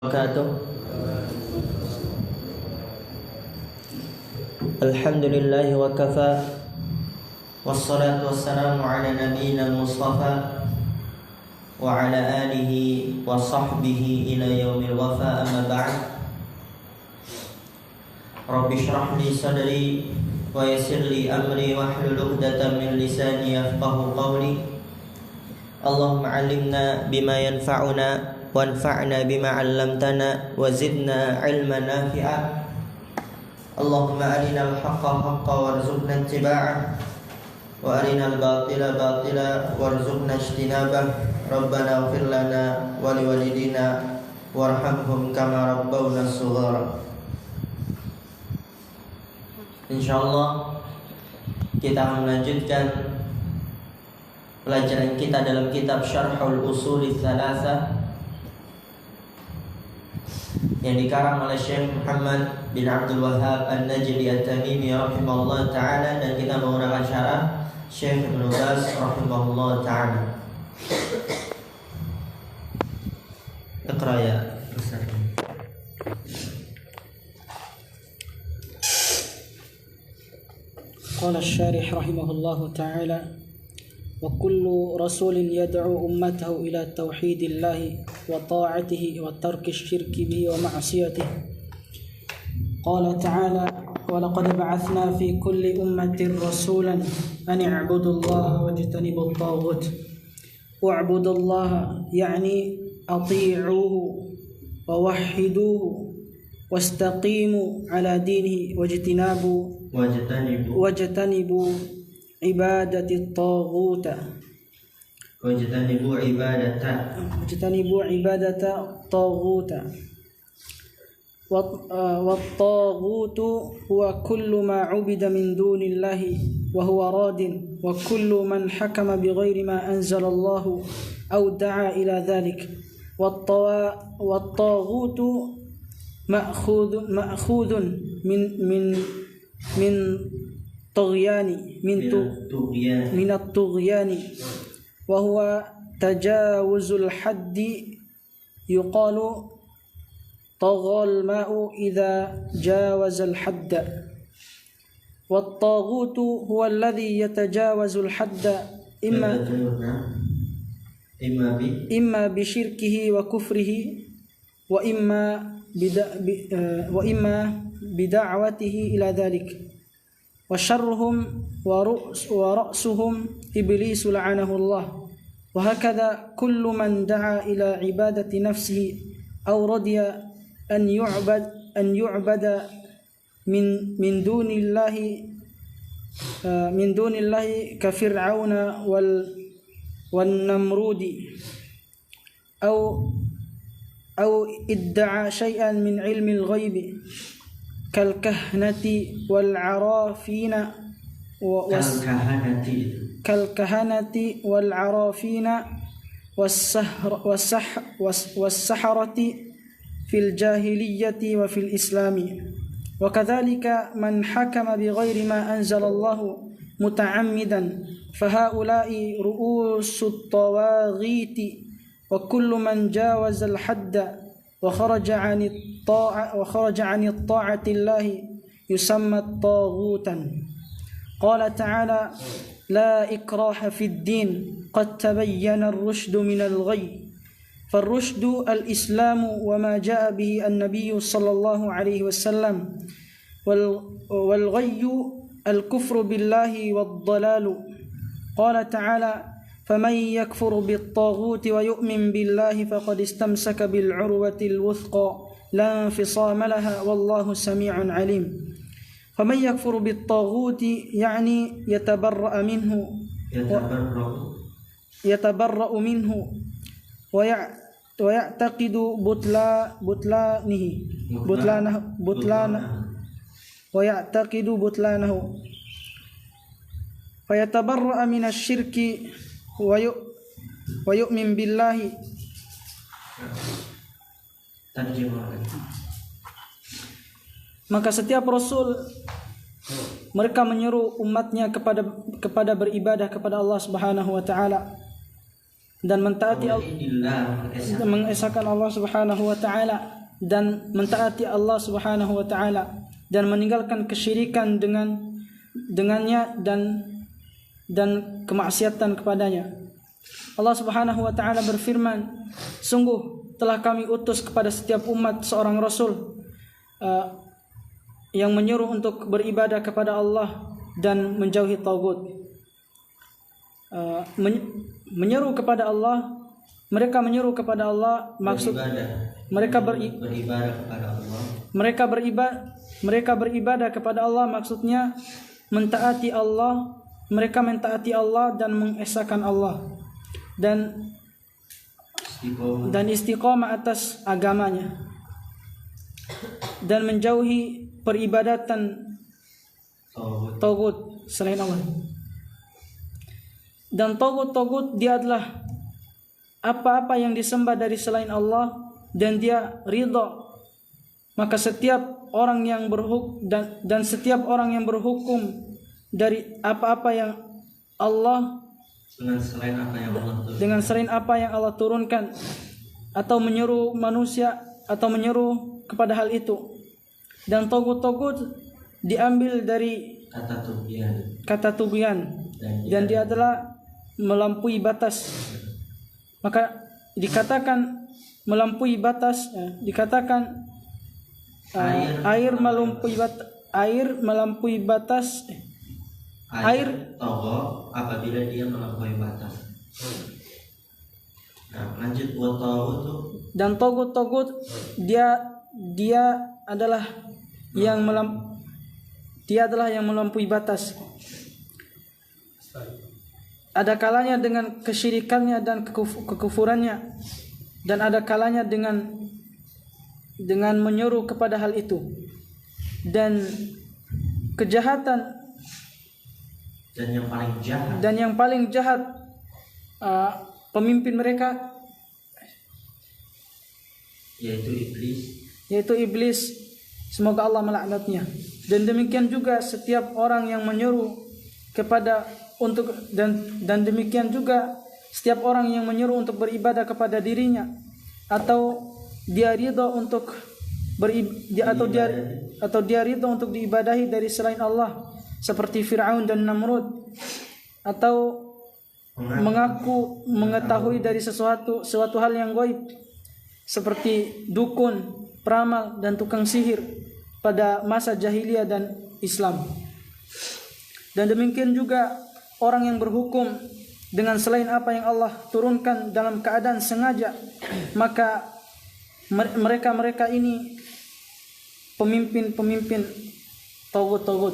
wabarakatuh. Alhamdulillahi wa kafa, wassalatu wassalamu ala nabiyyina al-mustafa wa ala alihi wa sahbihi ila yaumil wafa, amma ba'd. Rabbi shrah li sadri wa yassir li amri wahlul 'uqdatam min lisani yafqahu qawli. Allahumma 'allimna bima yanfa'una wanfa'na bima 'allamtana wa zidna 'ilman nafi'a. Allahumma arina al-haqqa haqqan warzuqna ittiba'ah wa arina al-batila batila warzuqna ijtinabah. Rabbana ighfir lana wa liwalidina warhamhum kama rabbawna shighara. Insyaallah kita akan melanjutkan pelajaran kita dalam kitab Syarhul Ushul Tsalatsa yang dikarang oleh Syekh Muhammad bin Abdul Wahhab An-Najdi At-Tamimi rahimahullah ta'ala, dan kita menggunakan syarah Syekh Ibnu Baz rahimahullah ta'ala. Iqra ya Ustaz. قال الشارح رحمه الله تعالى: وكل رسول يدعو أمته إلى توحيد الله وطاعته وترك الشرك به ومعصيته. قال تعالى: ولقد بعثنا في كل أمة رسولا أن اعبدوا الله واجتنبوا الطاغوت. اعبدوا الله يعني أطيعوه ووحدوه واستقيموا على دينه واجتنبوا عبادة الطاغوت. واجتنبوا عبادة الطاغوت. والطاغوت هو كل ما عبد من دون الله وهو راد، وكل من حكم بغير ما أنزل الله أو دعا إلى ذلك. والطاغوت مأخوذ من الطغيان، وهو تجاوز الحد. يقال طغى الماء إذا جاوز الحد. والطاغوت هو الذي يتجاوز الحد إما بشركه وكفره، وإما بدعوته إلى ذلك. وشرهم ورأسهم إبليس لعنه الله. وهكذا كل من دعا إلى عبادة نفسه أو رضي أن يعبد من دون الله كفرعون والنمرود، أو ادعى شيئا من علم الغيب كالكهنة والعرافين والسحرة في الجاهلية وفي الإسلام. وكذلك من حكم بغير ما أنزل الله متعمدا، فهؤلاء رؤوس الطواغيت. وكل من جاوز الحد وخرج عن الطاعة الله يسمى طاغوتا. قال تعالى: لا إكراه في الدين قد تبين الرشد من الغي. فالرشد الإسلام وما جاء به النبي صلى الله عليه وسلم، والغي الكفر بالله والضلال. قال تعالى: فمن يكفر بالطاغوت ويؤمن بالله فقد استمسك بالعروة الوثقى لا انفصام لها والله سميع عليم. فمن يكفر بالطاغوت يعني يتبرأ منه ويعتقد بطلانه فيتبرأ من الشرك ويؤمن بالله. Maka setiap rasul mereka menyeru umatnya kepada beribadah kepada Allah Subhanahu wa taala dan mentaati mengesahkan Allah Subhanahu wa taala dan mentaati Allah Subhanahu wa taala dan meninggalkan kesyirikan dengannya dan kemaksiatan kepadanya. Allah Subhanahu wa taala berfirman, sungguh telah kami utus kepada setiap umat seorang rasul yang menyuruh untuk beribadah kepada Allah dan menjauhi tagut. Menyeru kepada Allah, mereka menyeru kepada Allah, maksud mereka beribadah kepada Allah. Mereka beribadah kepada Allah, maksudnya mentaati Allah. Mereka mentaati Allah dan mengesahkan Allah dan istiqomah atas agamanya dan menjauhi peribadatan tagut selain Allah. Dan tagut dia adalah apa-apa yang disembah dari selain Allah dan dia ridha. Maka setiap orang yang dan setiap orang yang berhukum dari apa-apa yang Allah dengan selain apa yang Allah turunkan atau menyeru manusia atau menyeru kepada hal itu. Dan tagut diambil dari kata tugyan dan dia adalah melampaui batas. Maka dikatakan melampaui batas, dikatakan air melampaui batas. Air togo apabila dia melampaui batas. Nah, lanjut dan togut dia adalah yang melampaui batas. Ada kalanya dengan kesyirikannya dan kekufurannya, dan ada kalanya dengan menyuruh kepada hal itu, dan kejahatan dan yang paling jahat pemimpin mereka yaitu iblis, semoga Allah melaknatnya. Dan demikian juga setiap orang yang menyuruh kepada dan demikian juga setiap orang yang menyuruh untuk beribadah kepada dirinya atau dia ridha untuk dia ridha untuk diibadahi dari selain Allah, seperti Fir'aun dan Namrud, atau mengaku mengetahui dari suatu hal yang gaib, seperti dukun, peramal dan tukang sihir pada masa jahiliyah dan Islam. Dan demikian juga orang yang berhukum dengan selain apa yang Allah turunkan dalam keadaan sengaja, maka mereka ini pemimpin tagut.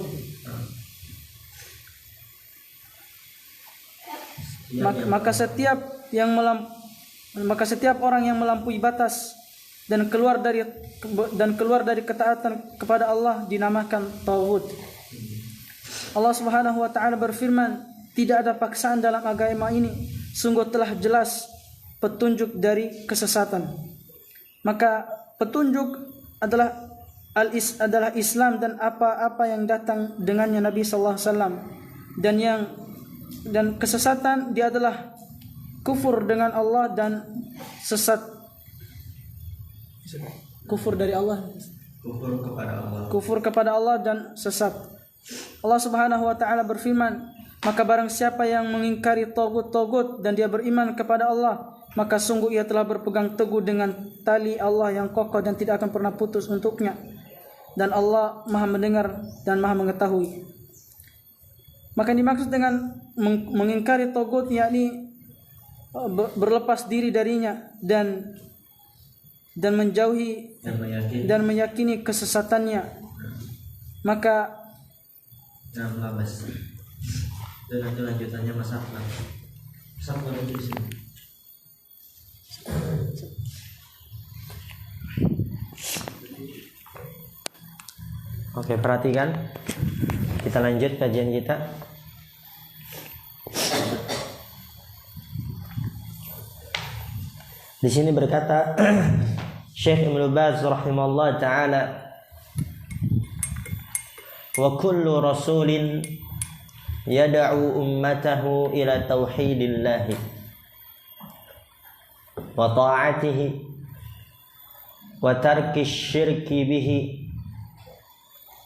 Maka setiap orang yang melampaui batas dan keluar dari ketaatan kepada Allah dinamakan tagut. Allah Subhanahu wa taala berfirman, tidak ada paksaan dalam agama ini, sungguh telah jelas petunjuk dari kesesatan. Maka petunjuk adalah Islam dan apa-apa yang datang dengannya Nabi sallallahu alaihi wasallam, dan kesesatan dia adalah kufur dengan Allah dan sesat, kufur kepada Allah dan sesat. Allah Subhanahu wa taala berfirman, maka barang siapa yang mengingkari tagut dan dia beriman kepada Allah, maka sungguh ia telah berpegang teguh dengan tali Allah yang kokoh dan tidak akan pernah putus untuknya, dan Allah Maha mendengar dan Maha mengetahui. Maka yang dimaksud dengan mengingkari tagut yakni berlepas diri darinya dan menjauhi dan meyakini kesesatannya. Maka dan nanti lanjutannya Mas Akmal di sini. Oke, perhatikan. Kita lanjut kajian kita. Di sini berkata Syekh Ibnu Baz rahimahullah taala, wa kullu rasulin yad'u ummatahu ila tauhidillah wa ta'atihi wa tarki syirki bihi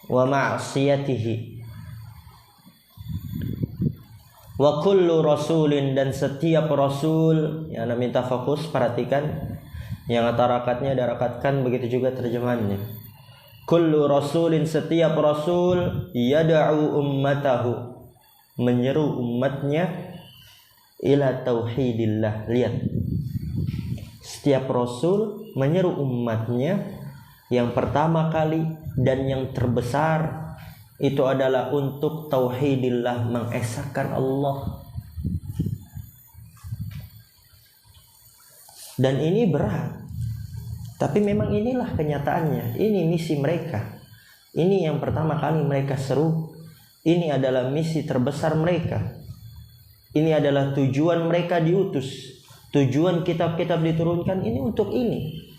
wa ma'siyatihi. Wa kullu rasulin, dan setiap rasul. Yang Anda minta fokus, perhatikan. Yang atarakatnya darakatkan, begitu juga terjemahannya. Kullu rasulin, setiap rasul, yada'u ummatahu, menyeru umatnya ila tauhidillah. Lihat, setiap rasul menyeru umatnya, yang pertama kali dan yang terbesar itu adalah untuk tauhidillah, mengesahkan Allah. Dan ini berat, tapi memang inilah kenyataannya. Ini misi mereka. Ini yang pertama kali mereka seru. Ini adalah misi terbesar mereka. Ini adalah tujuan mereka diutus. Tujuan kitab-kitab diturunkan ini untuk ini.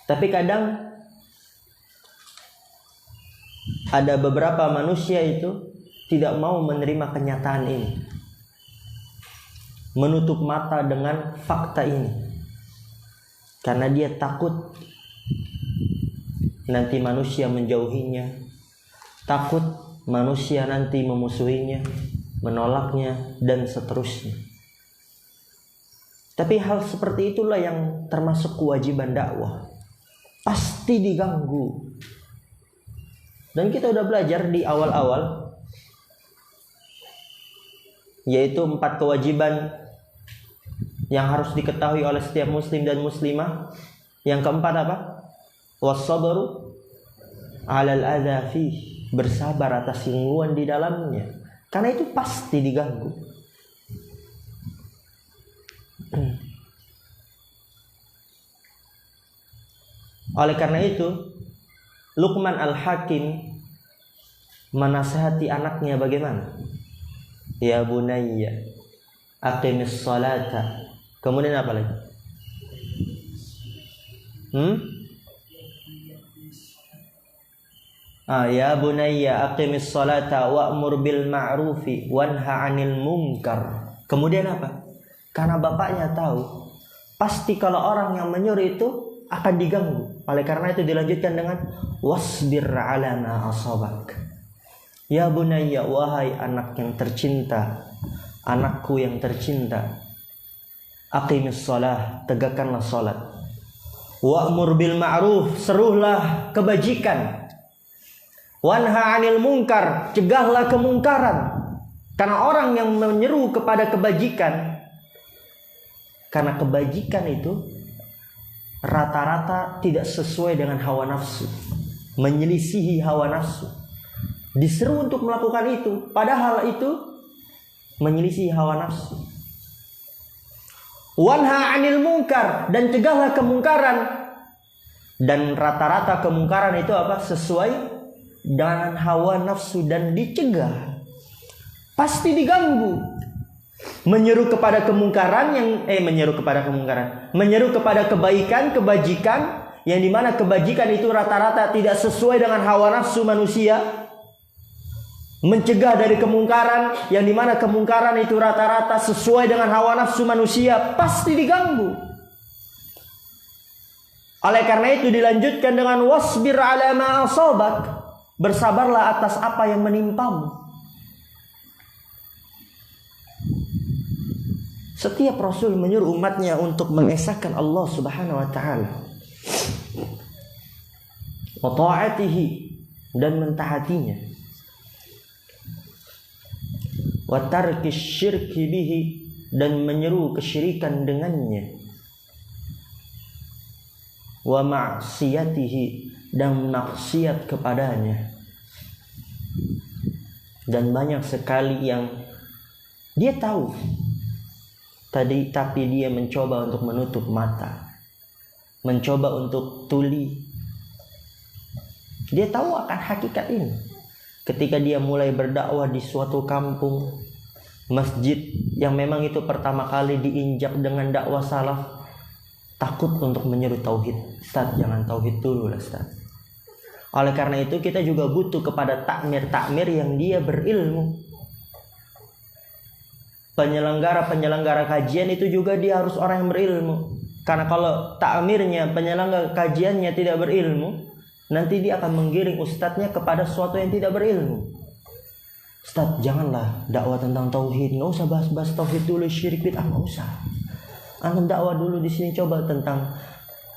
Tapi kadang ada beberapa manusia itu tidak mau menerima kenyataan ini, menutup mata dengan fakta ini, karena dia takut nanti manusia menjauhinya, takut manusia nanti memusuhinya, menolaknya, dan seterusnya. Tapi hal seperti itulah yang termasuk kewajiban dakwah. Pasti diganggu. Dan kita udah belajar di awal-awal, yaitu 4 kewajiban yang harus diketahui oleh setiap muslim dan muslimah. Yang keempat apa? Was-sabru 'alal adza fih, bersabar atas gangguan di dalamnya, karena itu pasti diganggu. Oleh karena itu, Luqman Al-Hakim menasihati anaknya bagaimana? Ya bunayya aqimis salata. Kemudian apa lagi? Ya bunayya aqimis salata wa'mur bil ma'rufi wanha 'anil munkar. Kemudian apa? Karena bapaknya tahu pasti kalau orang yang menyuruh itu akan diganggu. Oleh karena itu dilanjutkan dengan wasbir 'ala ma asabak. Ya bunayya, wahai anak yang tercinta, anakku yang tercinta, aqimis shalah, tegakkanlah salat. Wa'mur bil ma'ruf, serulah kebajikan. Wanha 'anil munkar, cegahlah kemungkaran. Karena orang yang menyeru kepada kebajikan, karena kebajikan itu rata-rata tidak sesuai dengan hawa nafsu, menyelisihi hawa nafsu. Diseru untuk melakukan itu, padahal itu menyelisihi hawa nafsu. Wanha 'anil munkar, dan cegahlah kemungkaran. Dan rata-rata kemungkaran itu apa? Sesuai dengan hawa nafsu dan dicegah. Pasti diganggu. Menyeru kepada kemungkaran menyeru kepada kebaikan, kebajikan, yang dimana kebajikan itu rata-rata tidak sesuai dengan hawa nafsu manusia. Mencegah dari kemungkaran, yang dimana kemungkaran itu rata-rata sesuai dengan hawa nafsu manusia, pasti diganggu. Oleh karena itu dilanjutkan dengan wasbir 'ala ma asabak, bersabarlah atas apa yang menimpamu. Setiap Rasul menyuruh umatnya untuk mengesahkan Allah Subhanahu wa ta'ala, wa ta'atihi, dan mentaatinya, wa tarki syirki bihi, dan menyeru kesyirikan dengannya, wa ma'siyatihi, dan maksiat kepadanya. Dan banyak sekali yang dia tahu tapi dia mencoba untuk menutup mata, mencoba untuk tuli. Dia tahu akan hakikat ini. Ketika dia mulai berdakwah di suatu kampung, masjid yang memang itu pertama kali diinjak dengan dakwah salaf, takut untuk menyeru tauhid. Ustaz, jangan tauhid dulu lah Ustaz. Oleh karena itu kita juga butuh kepada takmir-takmir yang dia berilmu. penyelenggara kajian itu juga dia harus orang yang berilmu. Karena kalau takmirnya, penyelenggara kajiannya tidak berilmu, nanti dia akan menggiring ustadznya kepada sesuatu yang tidak berilmu. Ustadz, janganlah dakwah tentang tauhid, nggak usah bahas tauhid dulu, syirik bid'ah nggak usah. Antum dakwah dulu di sini, coba tentang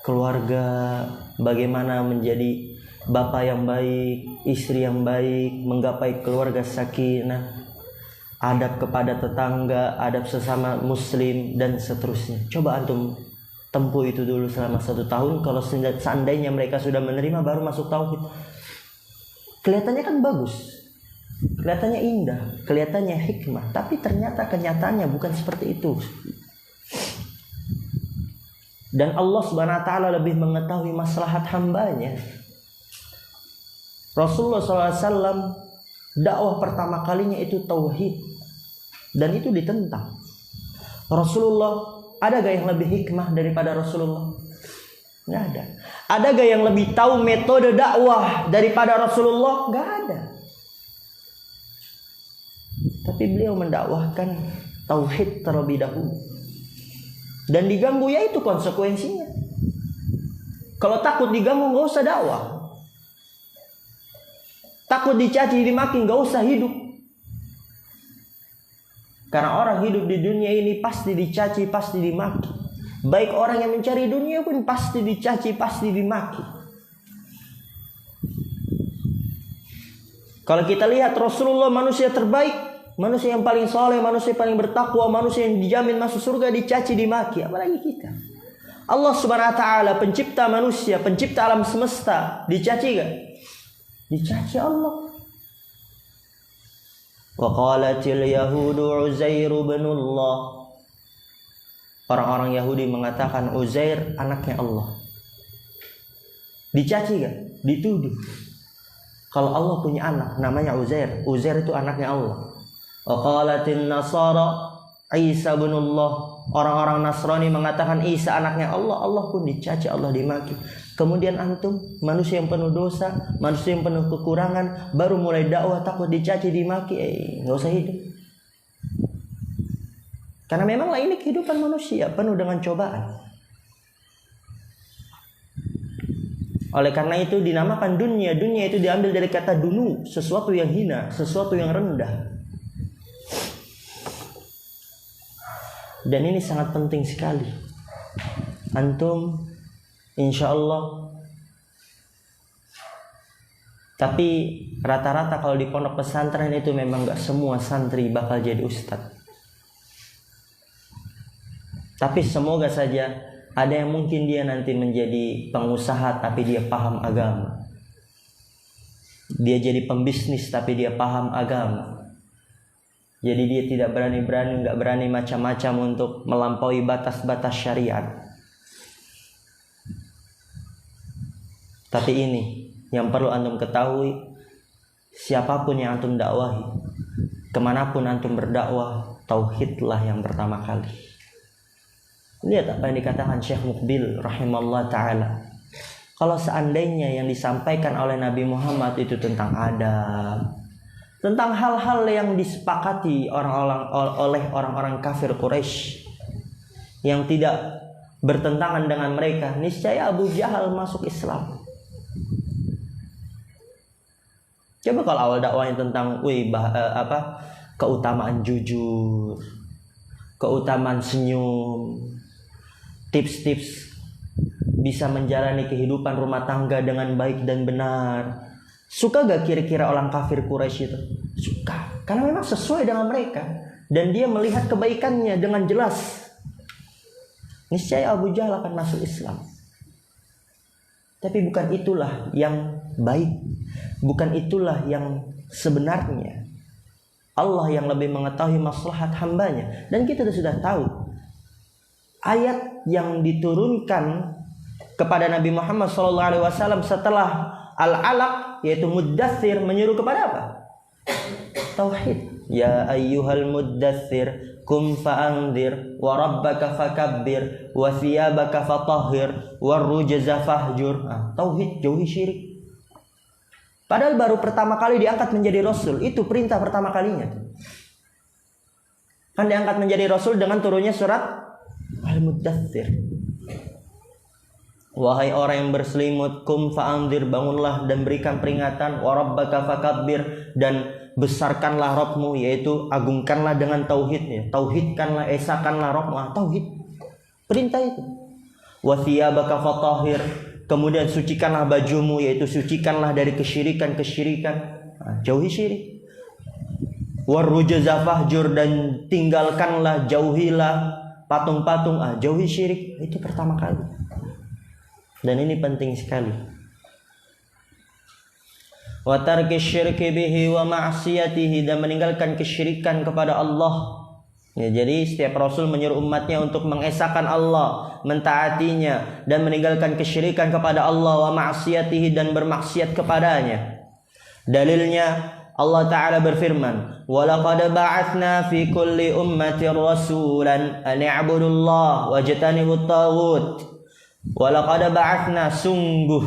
keluarga, bagaimana menjadi bapak yang baik, istri yang baik, menggapai keluarga sakinah, adab kepada tetangga, adab sesama muslim, dan seterusnya. Coba antum tempuh itu dulu selama 1 tahun. Kalau seandainya mereka sudah menerima, baru masuk tauhid. Kelihatannya kan bagus, kelihatannya indah, kelihatannya hikmah, tapi ternyata kenyataannya bukan seperti itu. Dan Allah Subhanahu wa taala lebih mengetahui maslahat hambanya. Rasulullah SAW dakwah pertama kalinya itu tauhid, dan itu ditentang. Rasulullah, ada gak yang lebih hikmah daripada Rasulullah? Nggak ada. Ada gak yang lebih tahu metode dakwah daripada Rasulullah? Nggak ada. Tapi beliau mendakwahkan tauhid terlebih dahulu, dan diganggu, ya itu konsekuensinya. Kalau takut diganggu, nggak usah dakwah. Takut dicaci dimaki, nggak usah hidup. Karena orang hidup di dunia ini pasti dicaci, pasti dimaki. Baik orang yang mencari dunia pun pasti dicaci, pasti dimaki. Kalau kita lihat Rasulullah, manusia terbaik, manusia yang paling soleh, manusia yang paling bertakwa, manusia yang dijamin masuk surga, dicaci dimaki. Apalagi kita. Allah Subhanahu wa taala, pencipta manusia, pencipta alam semesta, dicaci gak? Dicaci Allah. Wa qalatil yahudu Uzair ibnullah. Orang-orang Yahudi mengatakan Uzair anaknya Allah. Dicaci gak? Dituduh. Kalau Allah punya anak namanya Uzair, Uzair itu anaknya Allah. Wa qalatin nasara Isa ibnullah. Orang-orang Nasrani mengatakan Isa anaknya Allah. Allah pun dicaci, Allah dimaki. Kemudian antum, manusia yang penuh dosa, manusia yang penuh kekurangan, baru mulai dakwah takut dicaci dimaki, nggak usah hidup. Karena memanglah ini kehidupan manusia penuh dengan cobaan. Oleh karena itu dinamakan dunia. Dunia itu diambil dari kata dunu, sesuatu yang hina, sesuatu yang rendah. Dan ini sangat penting sekali. Antum insya Allah. Tapi rata-rata kalau di pondok pesantren itu memang gak semua santri bakal jadi ustadz. Tapi semoga saja ada yang mungkin dia nanti menjadi pengusaha tapi dia paham agama. Dia jadi pembisnis tapi dia paham agama. Jadi dia tidak gak berani macam-macam untuk melampaui batas-batas syariat. Tapi ini yang perlu antum ketahui, siapapun yang antum dakwahi, kemanapun antum berdakwah, tauhidlah yang pertama kali. Lihat apa yang dikatakan Syekh Muqbil rahimahullah ta'ala. Kalau seandainya yang disampaikan oleh Nabi Muhammad itu tentang adab, tentang hal-hal yang disepakati oleh orang-orang kafir Quraisy yang tidak bertentangan dengan mereka, niscaya Abu Jahal masuk Islam. Coba kalau awal dakwahnya tentang keutamaan jujur, keutamaan senyum, tips-tips bisa menjalani kehidupan rumah tangga dengan baik dan benar. Suka gak kira-kira orang kafir Quraisy itu? Suka, karena memang sesuai dengan mereka, dan dia melihat kebaikannya dengan jelas. Niscaya Abu Jahal akan masuk Islam. Tapi bukan itulah yang baik, bukan itulah yang sebenarnya. Allah yang lebih mengetahui maslahat hambanya. Dan kita sudah tahu ayat yang diturunkan kepada Nabi Muhammad SAW setelah Al-Alaq, yaitu Muddathir, menyuruh kepada apa? Tauhid. Ya ayyuhal muddathir kum fa'anzir wa rabbaka fakabbir wa thiyabaka fatahhir wa rujza fahjur. Tauhid, jauhi syirik. Padahal baru pertama kali diangkat menjadi rasul, itu perintah pertama kalinya. Kan diangkat menjadi rasul dengan turunnya surat Al-Muddathir. Wahai orang yang berselimut, kum fa'anzir, bangunlah dan berikan peringatan, wa rabbaka fakabbir, dan besarkanlah Rabbmu, yaitu agungkanlah dengan tauhidnya, tauhidkanlah, esakanlah Rabbmu, tauhid, perintah itu. Wa thiyabaka fatahhir, kemudian sucikanlah bajumu, yaitu sucikanlah dari kesyirikan-kesyirikan, jauhi syirik. Warrujaza fahjur, dan tinggalkanlah, jauhilah patung-patung, jauhi syirik. Itu pertama kali. Dan ini penting sekali. Wa tarki syirki bihi wa ma'siyatihi, dan meninggalkan kesyirikan kepada Allah. Ya, jadi setiap rasul menyuruh umatnya untuk mengesahkan Allah, mentaatinya, dan meninggalkan kesyirikan kepada Allah, wa ma'siyatihi, dan bermaksiat kepadanya. Dalilnya Allah Ta'ala berfirman, وَلَقَدْ بَعَثْنَا فِي كُلِّ أُمَّةٍ رَسُولًا أَنِ اعْبُدُوا اللَّهَ وَاجْتَنِبُوا الطَّاغُوتَ. وَلَقَدْ بَعَثْنَا, sungguh,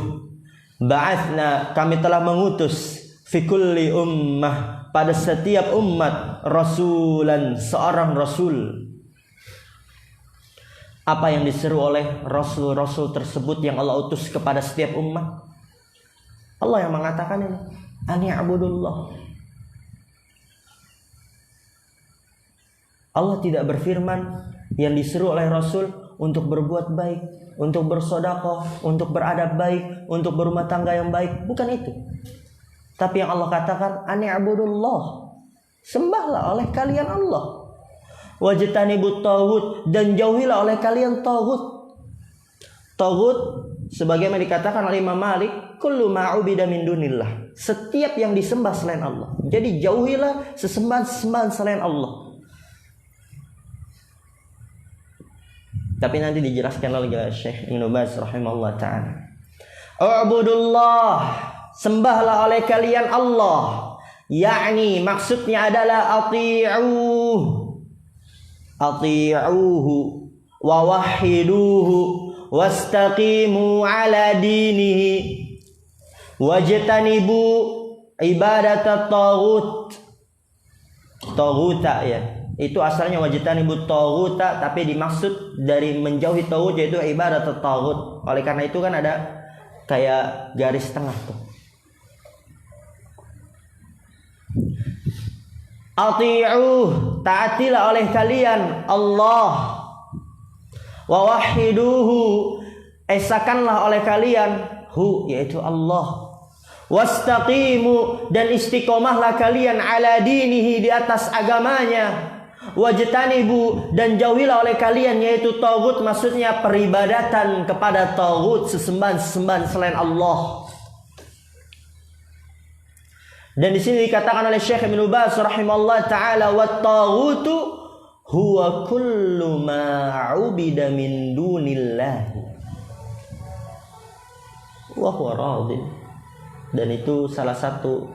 ba'athna, kami telah mengutus, fi kulli ummah, pada setiap umat, rasulan, seorang rasul. Apa yang diseru oleh rasul-rasul tersebut yang Allah utus kepada setiap umat? Allah yang mengatakan ini, ani abudullah. Allah tidak berfirman yang diseru oleh rasul untuk berbuat baik, untuk bersedekah, untuk beradab baik, untuk berumah tangga yang baik, bukan itu. Tapi yang Allah katakan, ani abudullah, sembahlah oleh kalian Allah. Wajtanibut taghut, dan jauhilah oleh kalian taghut. Taghut sebagaimana dikatakan oleh Imam Malik, kullu ma'ubida min dunillah, setiap yang disembah selain Allah. Jadi jauhilah sesembahan-sesembahan selain Allah. Tapi nanti dijelaskan oleh Syekh Ibnu Baz rahimahullah ta'ala. U'budullah, sembahlah oleh kalian Allah. Yakni maksudnya adalah ati'uhu wa wahhiduhu wastaqimu ala dinihi wajtanibu ibadat taghut. Taghuta, ya, itu asalnya wajtanibu taghuta, tapi dimaksud dari menjauhi taghut yaitu ibadat taghut. Oleh karena itu kan ada kayak garis tengah tuh. Ati'uh, taatilah oleh kalian Allah. Wa wahhiduhu, esakanlah oleh kalian hu, yaitu Allah. Wastaqimu, dan istiqomahlah kalian ala dinihi, di atas agamanya. Wajtanibu, dan jauhilah oleh kalian, yaitu taghut, maksudnya peribadatan kepada taghut, sesembahan-sesembahan selain Allah. Dan di sini dikatakan oleh Syekh Ibnu Baz rahimahullah taala, wat taghutu huwa kullu ma 'ubida min dunillahi wa huwa radin. Dan itu salah satu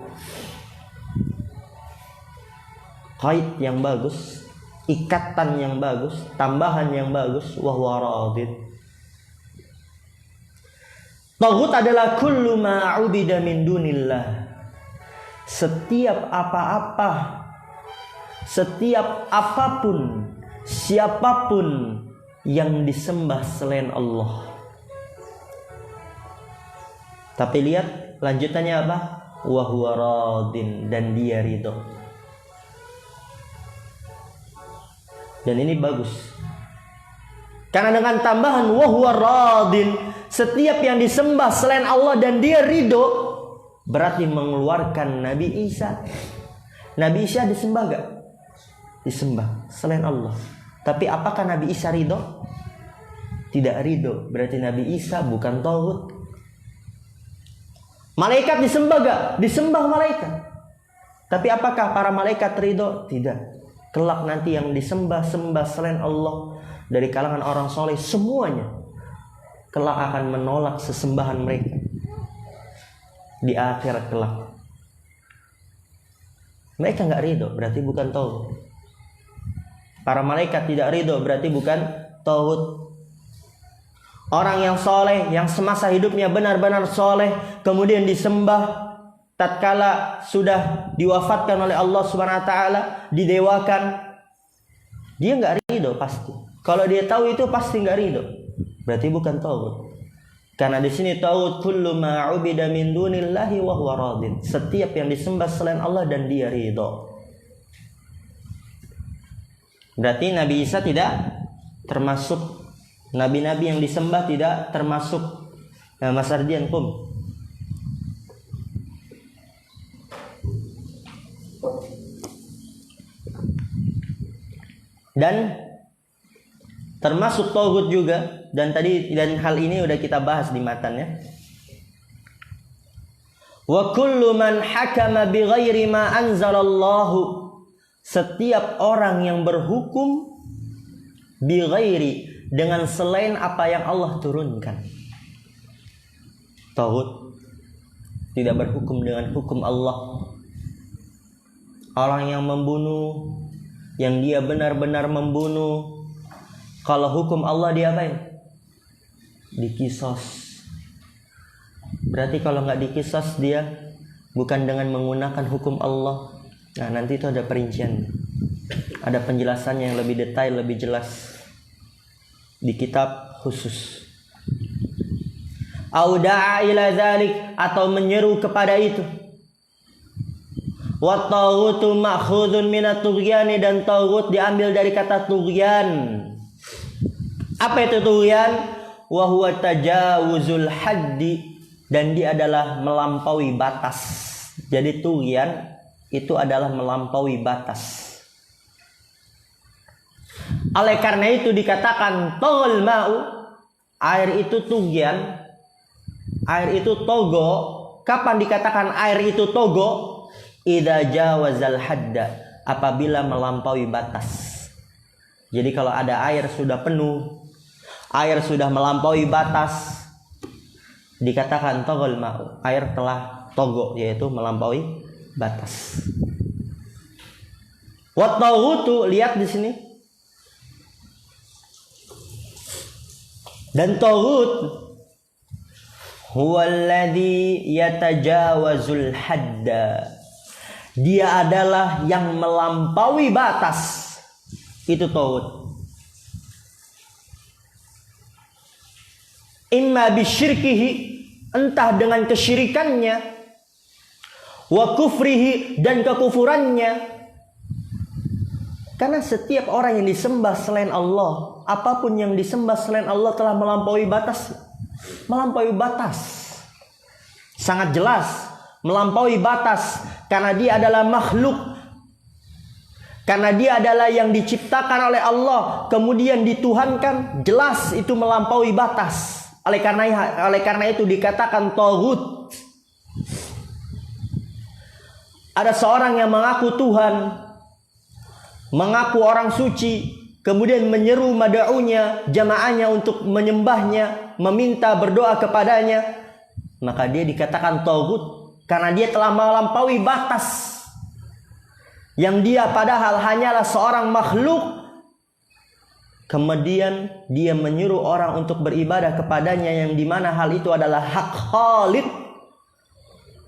kait yang bagus, ikatan yang bagus, tambahan yang bagus, wa huwa radin. Taghut adalah kullu ma 'ubida min dunillah. Setiap apa-apa, setiap apapun, siapapun yang disembah selain Allah. Tapi lihat lanjutannya apa? Wa huwa radin, dan dia ridho. Dan ini bagus. Karena dengan tambahan wa huwa radin, setiap yang disembah selain Allah dan dia ridho, berarti mengeluarkan Nabi Isa. Nabi Isa disembah gak? Disembah selain Allah. Tapi apakah Nabi Isa ridho? Tidak ridho. Berarti Nabi Isa bukan taghut. Malaikat disembah gak? Disembah malaikat. Tapi apakah para malaikat ridho? Tidak. Kelak nanti yang disembah-sembah selain Allah dari kalangan orang soleh, semuanya kelak akan menolak sesembahan mereka di akhirat kelak. Mereka nggak ridho, berarti bukan taghut. Para malaikat tidak ridho, berarti bukan taghut. Orang yang soleh, yang semasa hidupnya benar-benar soleh, kemudian disembah tatkala sudah diwafatkan oleh Allah Subhanahu wa taala, didewakan, dia nggak ridho pasti. Kalau dia tahu itu pasti nggak ridho, berarti bukan tauhid. Karena di sini tauhid kullu ma ubida min dunillahi wa huwa radin. Setiap yang disembah selain Allah dan dia ridho. Berarti Nabi Isa tidak termasuk nabi-nabi yang disembah, tidak termasuk Mas Ardian Kum. Dan termasuk tauhid juga, dan hal ini udah kita bahas di matannya. Wa kullu man hakama bighairi ma anzalallahu, setiap orang yang berhukum bighairi, dengan selain apa yang Allah turunkan. Tauhid tidak berhukum dengan hukum Allah. Orang yang membunuh, yang dia benar-benar membunuh, kalau hukum Allah dia apa ya? Dikisos. Berarti kalau nggak dikisos dia bukan dengan menggunakan hukum Allah. Nah, nanti itu ada perincian, ada penjelasannya yang lebih detail, lebih jelas di kitab khusus. Au da'a ila dzalik, atau menyeru kepada itu. Wa taghutu ma'khudun minat tughyani, dan taghut diambil dari kata tughyan. Apa itu tughyan? Wa huwa tajawuzul haddi, dan dia adalah melampaui batas. Jadi tughyan itu adalah melampaui batas. Oleh karena itu dikatakan toghal ma'u, air itu tughyan, air itu togo. Kapan dikatakan air itu togo? Idza jawazal hadda, apabila melampaui batas. Jadi kalau ada air sudah penuh, air sudah melampaui batas, dikatakan toghal ma'u, air telah togo, yaitu melampaui batas. Wa taghutu, lihat di sini. Dan taghut huwallazi yatajawazul hadda, dia adalah yang melampaui batas. Itu taghut. Imma bisyirkihi, entah dengan kesyirikannya, wa kufrihi, dan kekufurannya. Karena setiap orang yang disembah selain Allah, apapun yang disembah selain Allah telah melampaui batas. Melampaui batas. Sangat jelas melampaui batas, karena dia adalah makhluk, karena dia adalah yang diciptakan oleh Allah kemudian dituhankan. Jelas itu melampaui batas. Oleh karena itu dikatakan taghut. Ada seorang yang mengaku Tuhan, mengaku orang suci, kemudian menyeru mad'unya, jamaahnya untuk menyembahnya, meminta berdoa kepadanya, maka dia dikatakan taghut. Karena dia telah melampaui batas, yang dia padahal hanyalah seorang makhluk, kemudian dia menyuruh orang untuk beribadah kepadanya, yang dimana hal itu adalah hak Khalik,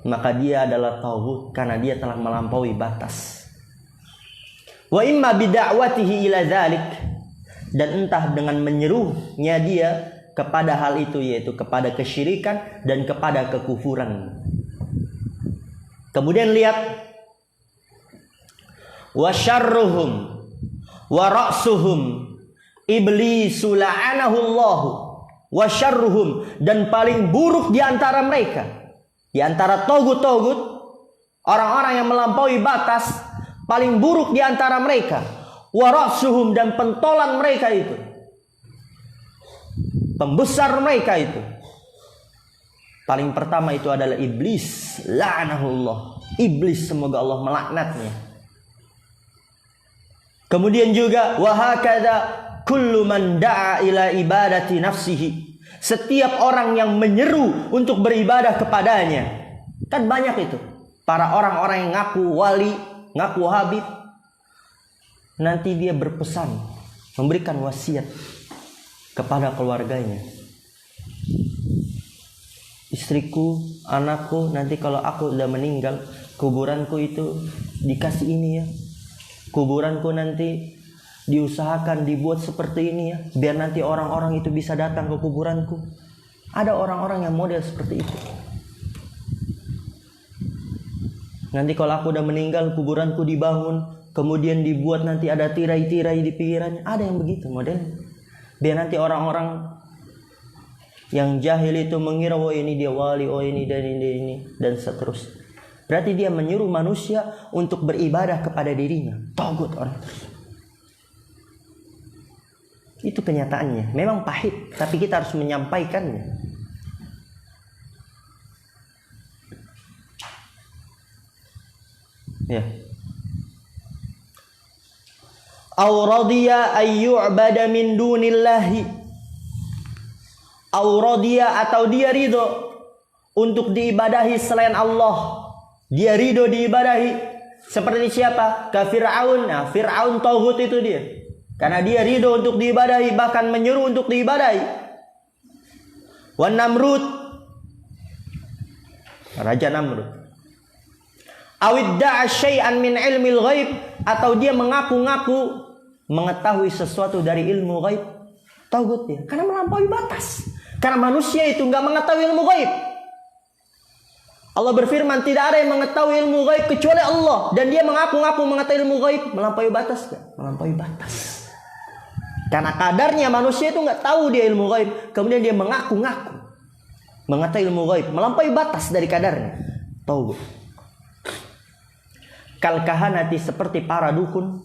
maka dia adalah taghut, karena dia telah melampaui batas. Wa imma bida'watihi ila dzalik, dan entah dengan menyeruhnya dia kepada hal itu, yaitu kepada kesyirikan dan kepada kekufuran. Kemudian lihat, wa syarruhum wa ra'suhum iblisu la'anahullahu, wa syarruhum, dan paling buruk di antara mereka, di antara taghut-taghut, orang-orang yang melampaui batas, paling buruk di antara mereka, wa ra'suhum, dan pentolan mereka itu, pembesar mereka itu, paling pertama itu adalah iblis, la'anahullah, iblis, semoga Allah melaknatnya. Kemudian juga wa hakadha kullu man da'a ila ibadati nafsihi, setiap orang yang menyeru untuk beribadah kepadanya. Kan banyak itu para orang-orang yang ngaku wali, ngaku habib, nanti dia berpesan, memberikan wasiat kepada keluarganya. Istriku, anakku, nanti kalau aku udah meninggal, kuburanku itu dikasih ini ya. Kuburanku nanti diusahakan dibuat seperti ini ya, biar nanti orang-orang itu bisa datang ke kuburanku. Ada orang-orang yang model seperti itu. Nanti kalau aku udah meninggal, kuburanku dibangun, kemudian dibuat nanti ada tirai-tirai di pikirannya. Ada yang begitu modelnya. Biar nanti orang-orang yang jahil itu mengira, oh ini dia wali, oh ini dan ini dan seterusnya. Berarti dia menyuruh manusia untuk beribadah kepada dirinya. Tagut orang tersebut. Itu kenyataannya. Memang pahit, tapi kita harus menyampaikannya. Ya. Aw radiya ay yu'bada min dunillahi. Aw radiya, atau dia ridho untuk diibadahi selain Allah. Dia ridho diibadahi. Seperti siapa? Ka Fir'aun. Nah, Fir'aun tauhid itu dia. Karena dia ridho untuk diibadahi, bahkan menyuruh untuk diibadahi. Wan Namrud, Raja Namrud. Awidda'a syai'an min ilmil ghaib, atau dia mengaku-ngaku mengetahui sesuatu dari ilmu ghaib. Tauhid dia, karena melampaui batas. Karena manusia itu enggak mengetahui ilmu ghaib. Allah berfirman, tidak ada yang mengetahui ilmu ghaib kecuali Allah, dan dia mengaku-ngaku mengetahui ilmu ghaib. Melampaui batas enggak? Melampaui batas. Karena kadarnya manusia itu enggak tahu dia ilmu ghaib, kemudian dia mengaku-ngaku mengetahui ilmu ghaib, melampaui batas dari kadarnya. Tauhid. Kal kahanati, seperti para dukun,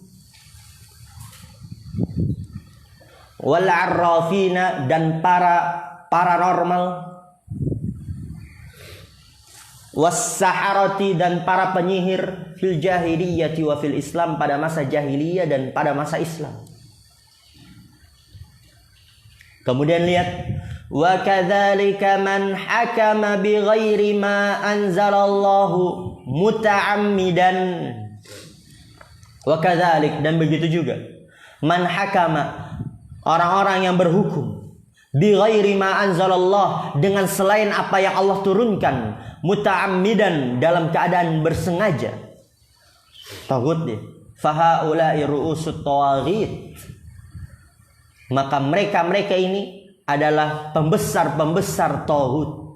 wal arrafina, dan para paranormal, was saharati, dan para penyihir, fil jahiliyati wa fil Islam, pada masa jahiliyah dan pada masa Islam. Kemudian lihat, wa kadzalika man hakama bi ghairi ma anzalallahu muta'ammidan. Wa kadzalik, dan begitu juga man hakama, orang-orang yang berhukum, bi ghairi ma anzalallah, dengan selain apa yang Allah turunkan, muta'ammidan, dalam keadaan bersengaja. Taghut dia. Fahaula'i ru'usut tawaghit, maka mereka ini adalah pembesar-pembesar tauhid.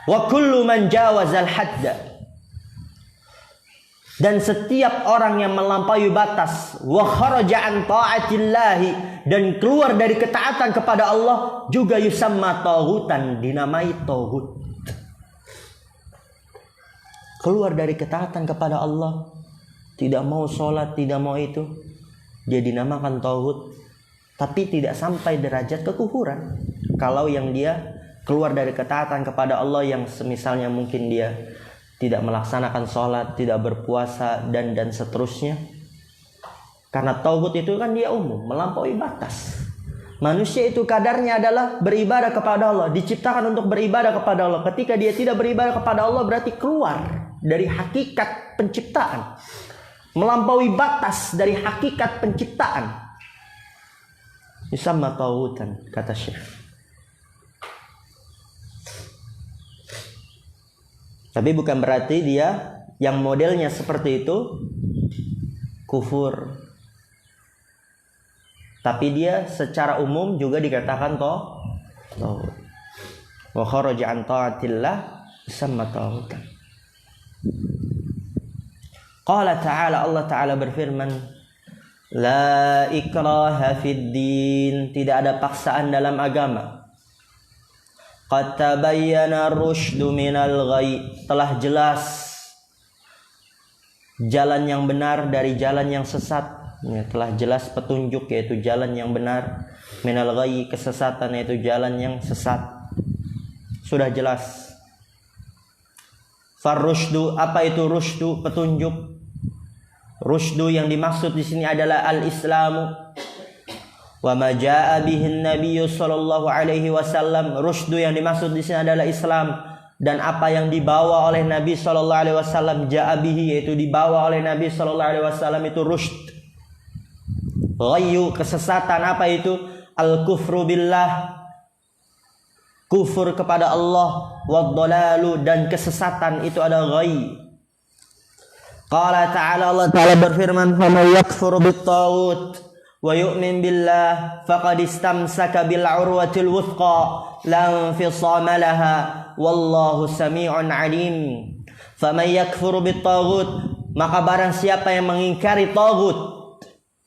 Wa kullu man jawazal hadda, dan setiap orang yang melampaui batas, wa kharaja an ta'atillahi, dan keluar dari ketaatan kepada Allah, juga yusamma taghutan, dinamai taghut. Keluar dari ketaatan kepada Allah, tidak mau sholat, tidak mau itu, dia dinamakan taghut. Tapi tidak sampai derajat kekufuran. Kalau yang dia keluar dari ketaatan kepada Allah, yang semisalnya mungkin dia tidak melaksanakan sholat, tidak berpuasa, dan seterusnya. Karena taghut itu kan dia umum, melampaui batas. Manusia itu kadarnya adalah beribadah kepada Allah, diciptakan untuk beribadah kepada Allah. Ketika dia tidak beribadah kepada Allah, berarti keluar dari hakikat penciptaan, melampaui batas dari hakikat penciptaan. Yusamma taghutan, kata Syekh. Tapi bukan berarti dia yang modelnya seperti itu kufur. Tapi dia secara umum juga dikatakan taghut. Wa kharaja an ta'atillah yusamma taghutan. Qala ta'ala, Allah Ta'ala berfirman, la ikraha fid din, tidak ada paksaan dalam agama. Qad tabayyana rusydu minal ghayy, telah jelas jalan yang benar dari jalan yang sesat. Ya, telah jelas petunjuk, yaitu jalan yang benar, minal ghayy, kesesatan, yaitu jalan yang sesat. Sudah jelas. Farrusydu, apa itu rusydu? Petunjuk. Rusydu yang dimaksud di sini adalah al-Islamu wa ma jaa bihin nabiyyu sallallahu alaihi wasallam. Rusydu yang dimaksud di sini adalah Islam dan apa yang dibawa oleh Nabi sallallahu alaihi wasallam, jaa bihi, yaitu dibawa oleh Nabi sallallahu alaihi wasallam, itu rusyd. Ghayyu, kesesatan, apa itu? Al-kufru billah, kufur kepada Allah, wad-dhalalu, dan kesesatan itu ada ghayy. Qala ta'ala, Allah Ta'ala berfirman, "Faman yakfur bit-taghut wa yu'min billah faqad istamsaka bil 'urwatil wuthqa la infisama laha wallahu samii'un 'alim." Faman yakfur bit-taghut, maka barang siapa yang mengingkari taghut,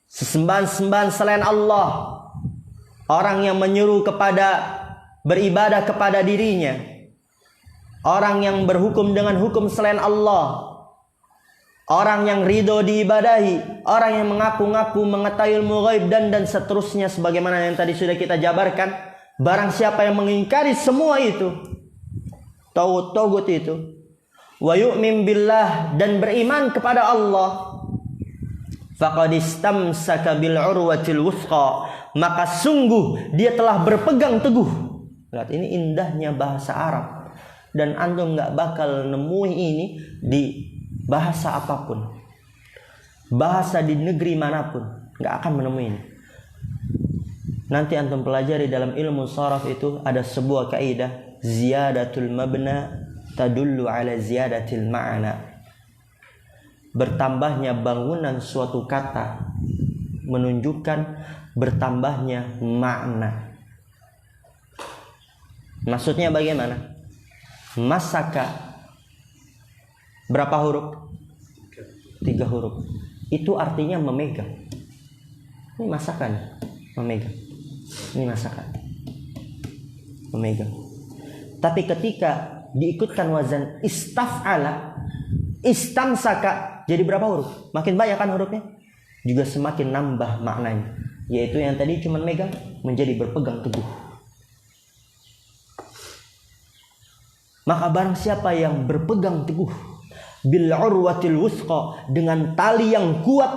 sesembahan-sembahan selain Allah, orang yang menyuruh kepada beribadah kepada dirinya, orang yang berhukum dengan hukum selain Allah, orang yang ridho diibadahi, orang yang mengaku-ngaku mengetahui ilmu ghaib dan seterusnya sebagaimana yang tadi sudah kita jabarkan. Barang siapa yang mengingkari semua itu, taghut itu, wa yu'min billah, dan beriman kepada Allah, faqad istamsaka bil urwatil wuthqa, maka sungguh dia telah berpegang teguh. Lihat, ini indahnya bahasa Arab, dan antum nggak bakal nemui ini di bahasa apapun, bahasa di negeri manapun, nggak akan menemui ini. Nanti antum pelajari dalam ilmu sharaf itu ada sebuah kaidah, ziyadatul mabna tadullu ala ziyadatil ma'na. Bertambahnya bangunan suatu kata menunjukkan bertambahnya makna. Maksudnya bagaimana? Masaka berapa huruf? 3 huruf. Itu artinya memegang. Ini masakan, memegang. Ini masakan, memegang. Tapi ketika diikutkan wazan istaf'ala, istamsaka, jadi berapa huruf? Makin banyak kan hurufnya, juga semakin nambah maknanya, yaitu yang tadi cuma megang menjadi berpegang teguh. Maka barang siapa yang berpegang teguh bil urwatil wuthqa, dengan tali yang kuat,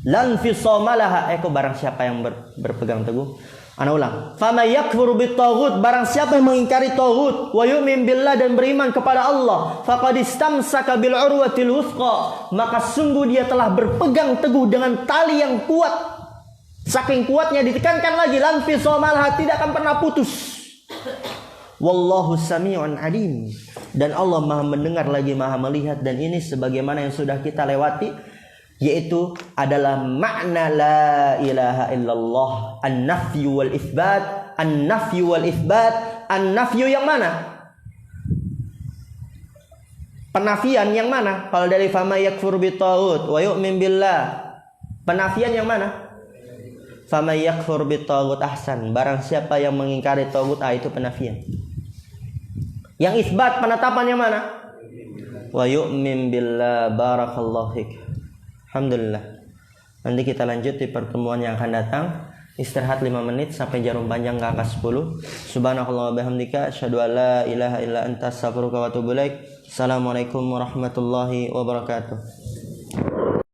lan fisomalaha, barang siapa yang berpegang teguh, ana ulang, fama yakfuru bit-taghut, barang siapa yang mengingkari taghut, wa yu'min billah, dan beriman kepada Allah, faqad istamsaka bil urwatil wuthqa, maka sungguh dia telah berpegang teguh dengan tali yang kuat. Saking kuatnya ditekankan lagi, lan fisomalaha, tidak akan pernah putus. Wallahu sami'un alim, dan Allah Maha mendengar lagi Maha melihat. Dan ini sebagaimana yang sudah kita lewati, yaitu adalah makna la ilaha illallah, an-nafyu wal itsbat, an-nafyu wal itsbat. An-nafyu yang mana? Penafian yang mana? Kalau dari fama yakfur bit-taghut wa yu'min billah, penafian yang mana? Fama yakfur bit-taghut, ahsan, barang siapa yang mengingkari taghut, itu penafian. Yang isbat, penetapan yang mana? Wa yu'min billah, barakallahu fik. Alhamdulillah. Nanti kita lanjut di pertemuan yang akan datang. Istirahat 5 menit sampai jarum panjang ke angka 10. Subhanakallah wa bihamdika, asyhadu an la ilaha illa anta, astaghfiruka wa atubu ilaik. Assalamualaikum warahmatullahi wabarakatuh.